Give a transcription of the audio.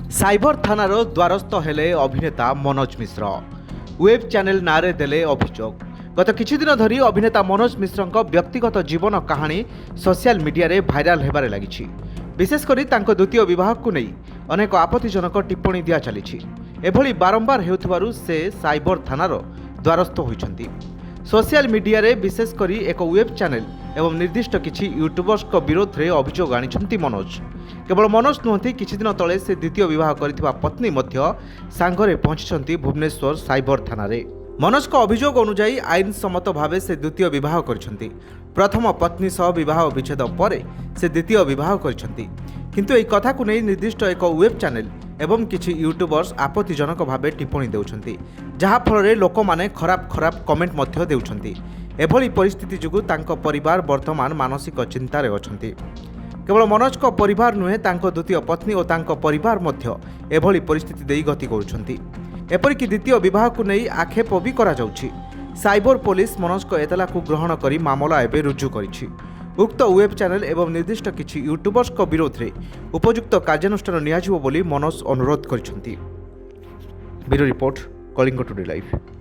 Cyber ଥାନାର ଦ୍ୱାରସ୍ଥ ହେଲେ ଅଭିନେତା ମନୋଜ ମିଶ୍ର। ୱେବ୍ ଚ୍ୟାନେଲ ନାଁରେ ଦେଲେ ଅଭିଯୋଗ। ଗତ କିଛିଦିନ ଧରି ଅଭିନେତା ମନୋଜ ମିଶ୍ରଙ୍କ ବ୍ୟକ୍ତିଗତ ଜୀବନ କାହାଣୀ ସୋସିଆଲ ମିଡିଆରେ ଭାଇରାଲ ହେବାରେ ଲାଗିଛି। ବିଶେଷ କରି ତାଙ୍କ ଦ୍ୱିତୀୟ ବିବାହକୁ ନେଇ ଅନେକ ଆପତ୍ତିଜନକ ଟିପ୍ପଣୀ ଦିଆ ଚାଲିଛି। ଏଭଳି ବାରମ୍ବାର ହେଉଥିବାରୁ ସେ ସାଇବର ଥାନାର ଦ୍ୱାରସ୍ଥ ହୋଇଛନ୍ତି। सोशल मीडिया रे विशेष करी एक वेब चैनल एवं निर्दिष्ट किछि यूट्यूबर्स को विरोध रे अभियोग आनिछंती मनोज। केवल मनोज नुहति किछि दिन तले से द्वितीय विवाह करिथिबा पत्नी मध्य सांगरे पहुंचछंती भुवनेश्वर साइबर थाना रे। मनोज को अभियोग अनुसार आईन सम्मत भावे से द्वितीय विवाह करिछंती। प्रथम पत्नी सह विवाह विच्छेद पर से द्वितीय विवाह करिछंती। किंतु एई कथा को नै निर्दिष्ट एक वेब चैनल एवं किछि यूट्यूबर्स आपत्तिजनक भावे टिप्पणी देउछंती, जहा फल लोक माने खराब खराब कमेंट मध्य देउछंती। एभली परिस्थिति जुगु तांको परिवार वर्तमान मानसिक चिंतारे अछंती। केवल मनोज को परिवार नुहे तांको द्वितीय पत्नी और तांको परिवार मध्य एभली परिस्थिति देई गति करुछंती। एपरिक द्वितीय विवाह को नै आक्षेप भी करा जाउछि। साइबर पुलिस मनोज को एतला को ग्रहण करी मामला एबे रुजु करिछि। उक्त वेब चैनल एवं निर्दिष्ट किछि यूट्यूबर्स को विरोध में उपयुक्त कार्यानुष्ठान नियाजिबो बोली मनोज अनुरोध करिसेंती। Bureau report, Kalinga today live.